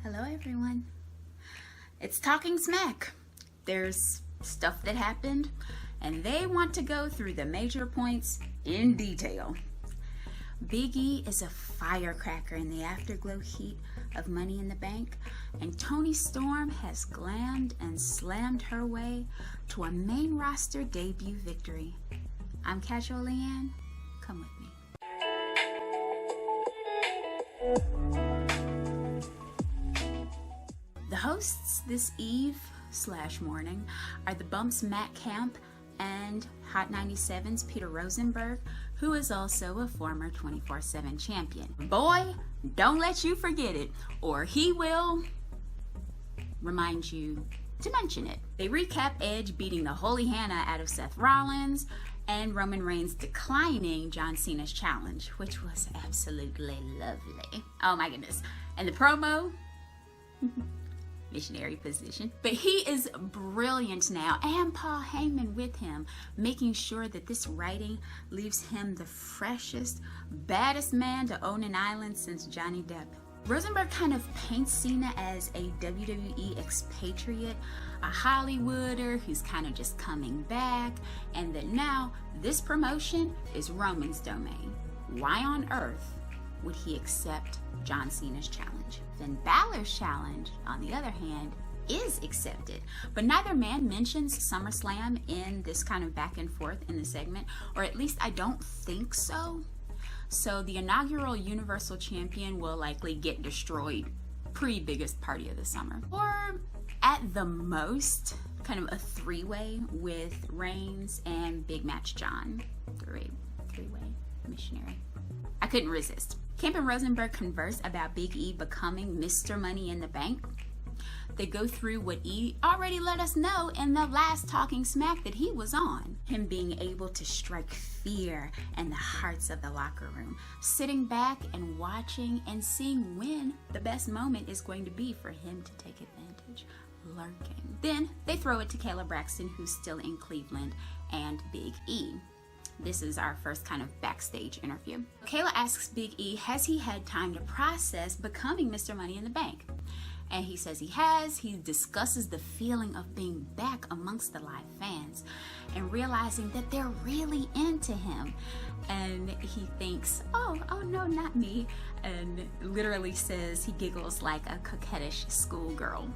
Hello everyone. It's Talking Smack. There's stuff that happened and they want to go through the major points in detail. Big E is a firecracker in the afterglow heat of Money in the Bank, and Toni Storm has glammed and slammed her way to a main roster debut victory. I'm Casualeann. Come with me. The hosts this eve/morning are the Bump's Matt Camp and Hot 97's Peter Rosenberg, who is also a former 24/7 champion. Boy, don't let you forget it, or he will remind you to mention it. They recap Edge beating the holy Hannah out of Seth Rollins and Roman Reigns declining John Cena's challenge, which was absolutely lovely. Oh my goodness. And the promo, missionary position. But he is brilliant now, and Paul Heyman with him, making sure that this writing leaves him the freshest, baddest man to own an island since Johnny Depp. Rosenberg kind of paints Cena as a WWE expatriate, a Hollywooder who's kind of just coming back, and that now this promotion is Roman's domain. Why on earth would he accept John Cena's challenge? Finn Balor's challenge, on the other hand, is accepted. But neither man mentions SummerSlam in this kind of back and forth in the segment, or at least I don't think so. So the inaugural Universal Champion will likely get destroyed pre-biggest party of the summer. Or at the most, kind of a three-way with Reigns and Big Match John. Three-way missionary. I couldn't resist. Camp and Rosenberg converse about Big E becoming Mr. Money in the Bank. They go through what E already let us know in the last Talking Smack that he was on. Him being able to strike fear in the hearts of the locker room. Sitting back and watching and seeing when the best moment is going to be for him to take advantage. Lurking. Then they throw it to Kayla Braxton, who's still in Cleveland, and Big E. This is our first kind of backstage interview. Kayla asks Big E, has he had time to process becoming Mr. Money in the Bank? And he says he has. He discusses the feeling of being back amongst the live fans and realizing that they're really into him. And he thinks, oh no, not me. And literally says, he giggles like a coquettish schoolgirl.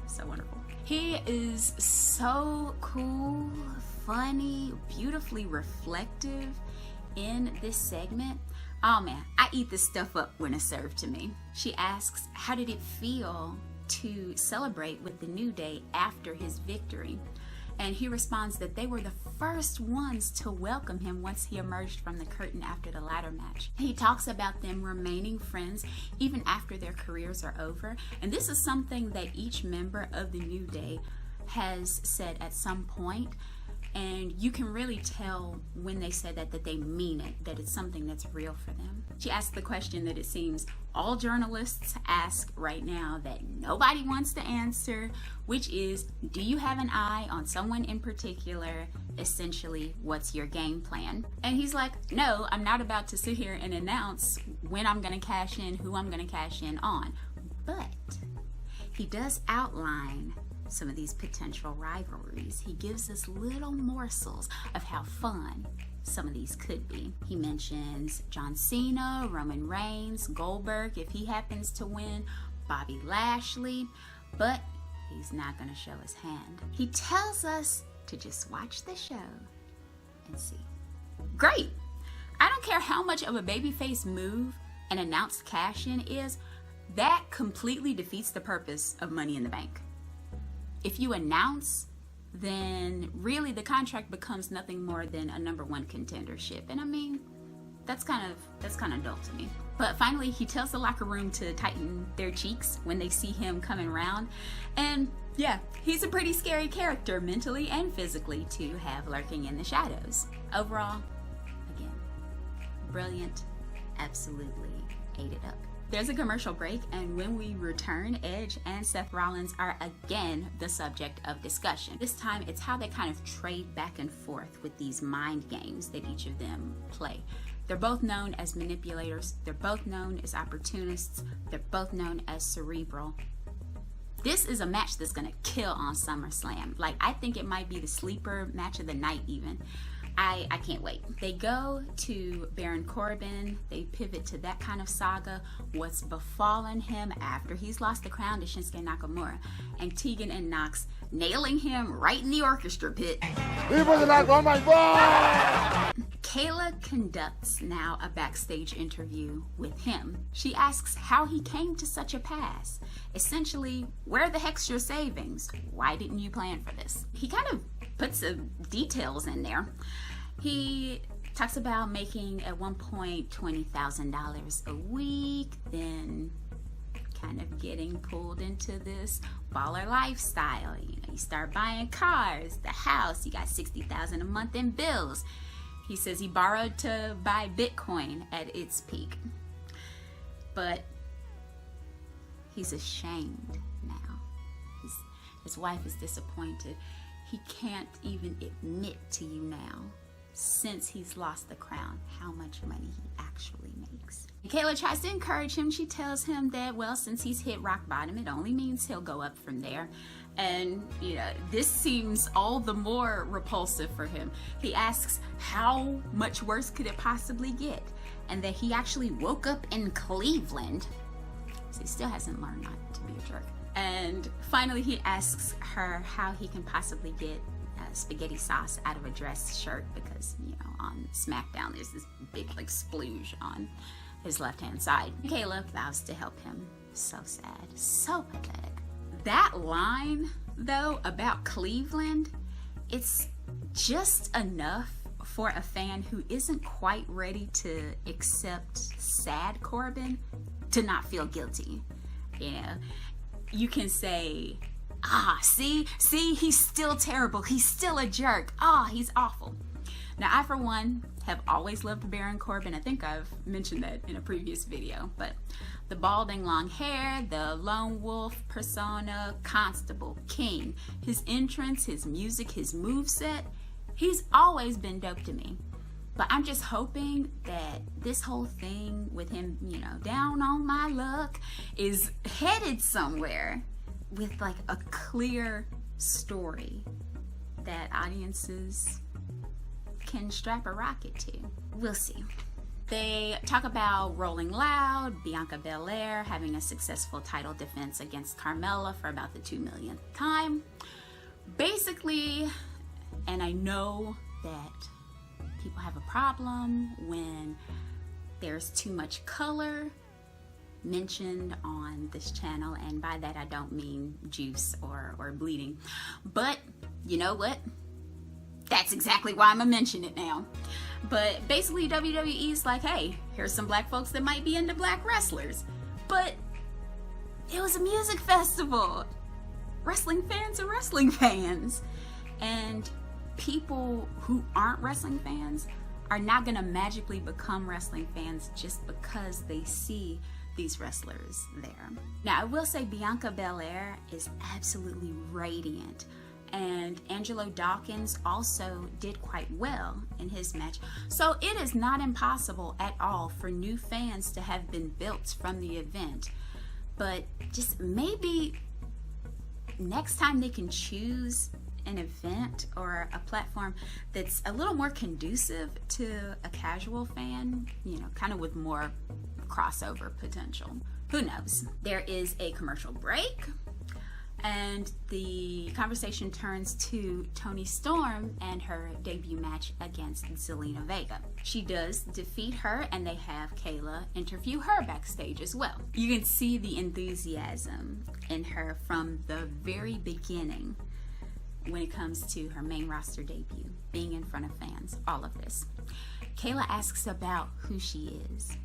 So wonderful. He is so cool, funny, beautifully reflective in this segment. Oh man, I eat this stuff up when it's served to me. She asks, how did it feel to celebrate with the New Day after his victory? And he responds that they were the first ones to welcome him once he emerged from the curtain after the ladder match. He talks about them remaining friends even after their careers are over. And this is something that each member of the New Day has said at some point. And you can really tell when they said that they mean it, that it's something that's real for them. She asked the question that it seems all journalists ask right now that nobody wants to answer, which is, do you have an eye on someone in particular? Essentially, what's your game plan? And he's like, no, I'm not about to sit here and announce when I'm gonna cash in, who I'm gonna cash in on. But he does outline some of these potential rivalries. He gives us little morsels of how fun some of these could be. He mentions John Cena, Roman Reigns, Goldberg if he happens to win, Bobby Lashley, but he's not going to show his hand. He tells us to just watch the show and see. Great! I don't care how much of a babyface move an announced cash-in is, that completely defeats the purpose of Money in the Bank. If you announce, then really the contract becomes nothing more than a #1 contendership. And I mean, that's kind of dull to me. But finally, he tells the locker room to tighten their cheeks when they see him coming around. And yeah, he's a pretty scary character mentally and physically to have lurking in the shadows. Overall, again, brilliant, absolutely ate it up. There's a commercial break, and when we return, Edge and Seth Rollins are again the subject of discussion. This time, it's how they kind of trade back and forth with these mind games that each of them play. They're both known as manipulators. They're both known as opportunists. They're both known as cerebral. This is a match that's going to kill on SummerSlam. Like, I think it might be the sleeper match of the night even. I can't wait. They go to Baron Corbin. They pivot to that kind of saga. What's befallen him after he's lost the crown to Shinsuke Nakamura. And Tegan and Nox nailing him right in the orchestra pit. Oh my God! Kayla conducts now a backstage interview with him. She asks how he came to such a pass. Essentially, where the heck's your savings? Why didn't you plan for this? He kind of puts some details in there. He talks about making at one point $20,000 a week, then kind of getting pulled into this baller lifestyle. You know, you start buying cars, the house, you got $60,000 a month in bills. He says he borrowed to buy Bitcoin at its peak. But he's ashamed now. His wife is disappointed. He can't even admit to you now, since he's lost the crown, how much money he actually makes. And Kayla tries to encourage him. She tells him that, well, since he's hit rock bottom, it only means he'll go up from there. And, you know, this seems all the more repulsive for him. He asks how much worse could it possibly get, and that he actually woke up in Cleveland. So he still hasn't learned not to be a jerk. And finally, he asks her how he can possibly get spaghetti sauce out of a dress shirt because, you know, on SmackDown there's this big like splooge on his left hand side. Kayla vows to help him. So sad, so pathetic. That line though about Cleveland, it's just enough for a fan who isn't quite ready to accept sad Corbin to not feel guilty. You know, you can say, see, he's still terrible. He's still a jerk. He's awful. Now, I, for one, have always loved Baron Corbin. I think I've mentioned that in a previous video. But the balding long hair, the lone wolf persona, constable, king, his entrance, his music, his moveset, he's always been dope to me. But I'm just hoping that this whole thing with him, you know, down on my luck is headed somewhere with like a clear story that audiences can strap a rocket to. We'll see. They talk about Rolling Loud, Bianca Belair having a successful title defense against Carmella for about the 2 millionth time. Basically, and I know that people have a problem when there's too much color mentioned on this channel, and by that I don't mean juice or bleeding, but you know what? That's exactly why I'm gonna mention it now. But basically WWE's like, hey, here's some black folks that might be into black wrestlers, but it was a music festival. Wrestling fans are wrestling fans, and people who aren't wrestling fans are not gonna magically become wrestling fans just because they see these wrestlers there. Now, I will say Bianca Belair is absolutely radiant, and Angelo Dawkins also did quite well in his match. So it is not impossible at all for new fans to have been built from the event. But just maybe next time they can choose an event or a platform that's a little more conducive to a casual fan, you know, kind of with more crossover potential. Who knows? There is a commercial break, and the conversation turns to Toni Storm and her debut match against Zelina Vega. She does defeat her, and they have Kayla interview her backstage as well. You can see the enthusiasm in her from the very beginning when it comes to her main roster debut, being in front of fans, all of this. Kayla asks about who she is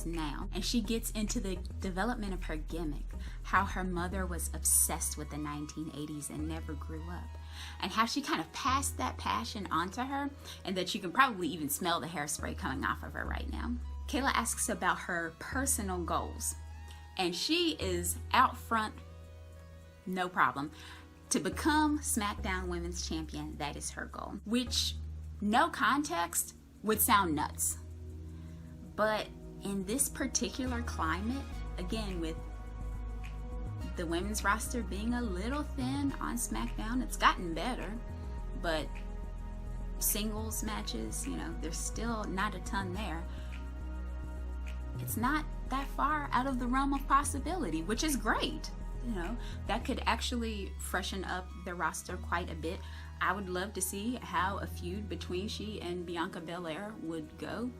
now, and she gets into the development of her gimmick, how her mother was obsessed with the 1980s and never grew up, and how she kind of passed that passion onto her, and that you can probably even smell the hairspray coming off of her right now. Kayla asks about her personal goals, and she is out front, no problem. To become SmackDown Women's Champion, that is her goal, which, no context, would sound nuts. But in this particular climate, again, with the women's roster being a little thin on SmackDown, it's gotten better, but singles matches, you know, there's still not a ton there. It's not that far out of the realm of possibility, which is great. You know, that could actually freshen up the roster quite a bit. I would love to see how a feud between she and Bianca Belair would go.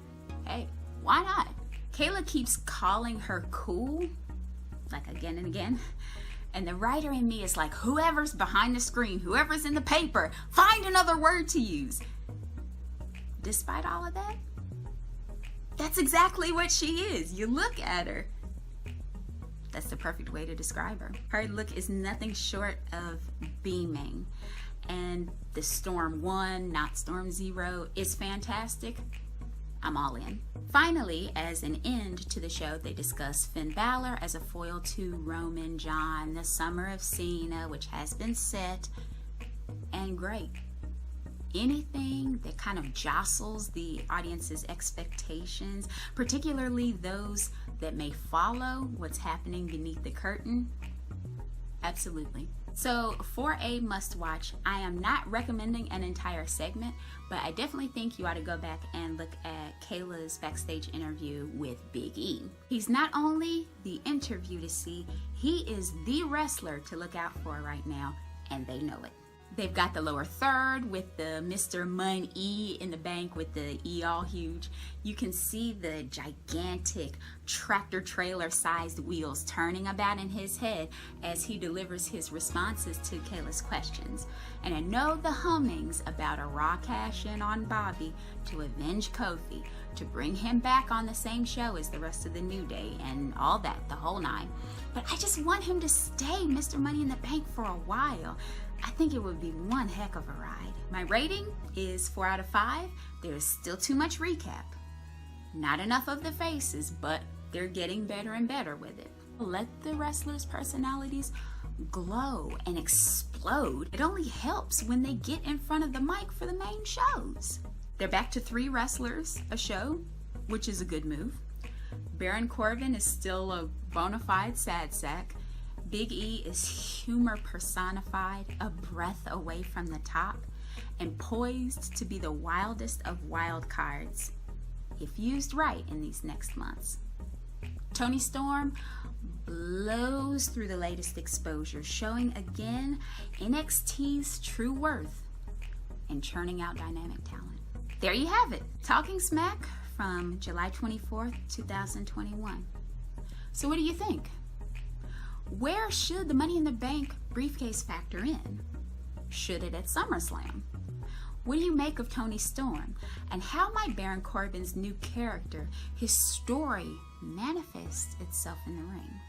Hey, why not? Kayla keeps calling her cool, like again and again. And the writer in me is like, whoever's behind the screen, whoever's in the paper, find another word to use. Despite all of that, that's exactly what she is. You look at her. That's the perfect way to describe her. Her look is nothing short of beaming. And the Storm 1, not Storm 0, is fantastic. I'm all in. Finally, as an end to the show, they discuss Finn Balor as a foil to Roman, John, the Summer of Cena, which has been set, and great. Anything that kind of jostles the audience's expectations, particularly those that may follow what's happening beneath the curtain, absolutely. So for a must watch, I am not recommending an entire segment, but I definitely think you ought to go back and look at Kayla's backstage interview with Big E. He's not only the interview to see, he is the wrestler to look out for right now, and they know it. They've got the lower third with the Mr. MonEy in the bank with the E all huge. You can see the gigantic tractor trailer sized wheels turning about in his head as he delivers his responses to Kayla's questions. And I know the hummings about a Raw cash-in on Bobby to avenge Kofi, to bring him back on the same show as the rest of the New Day and all that, the whole nine. But I just want him to stay Mr. Money in the Bank for a while. I think it would be one heck of a ride. My rating is 4 out of 5. There's still too much recap. Not enough of the faces, but they're getting better and better with it. Let the wrestlers' personalities glow and explode. It only helps when they get in front of the mic for the main shows. They're back to 3 wrestlers a show, which is a good move. Baron Corbin is still a bona fide sad sack. Big E is humor personified, a breath away from the top, and poised to be the wildest of wild cards, if used right in these next months. Toni Storm blows through the latest exposure, showing again NXT's true worth in churning out dynamic talent. There you have it, Talking Smack from July 24th, 2021. So what do you think? Where should the Money in the Bank briefcase factor in? Should it at SummerSlam? What do you make of Toni Storm? And how might Baron Corbin's new character, his story, manifest itself in the ring?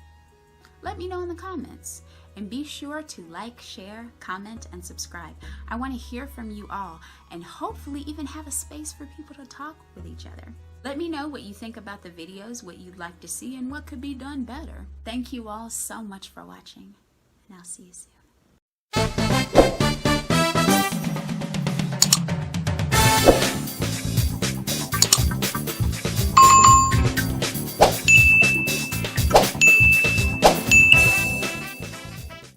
Let me know in the comments. And be sure to like, share, comment, and subscribe. I want to hear from you all and hopefully even have a space for people to talk with each other. Let me know what you think about the videos, what you'd like to see, and what could be done better. Thank you all so much for watching, and I'll see you soon.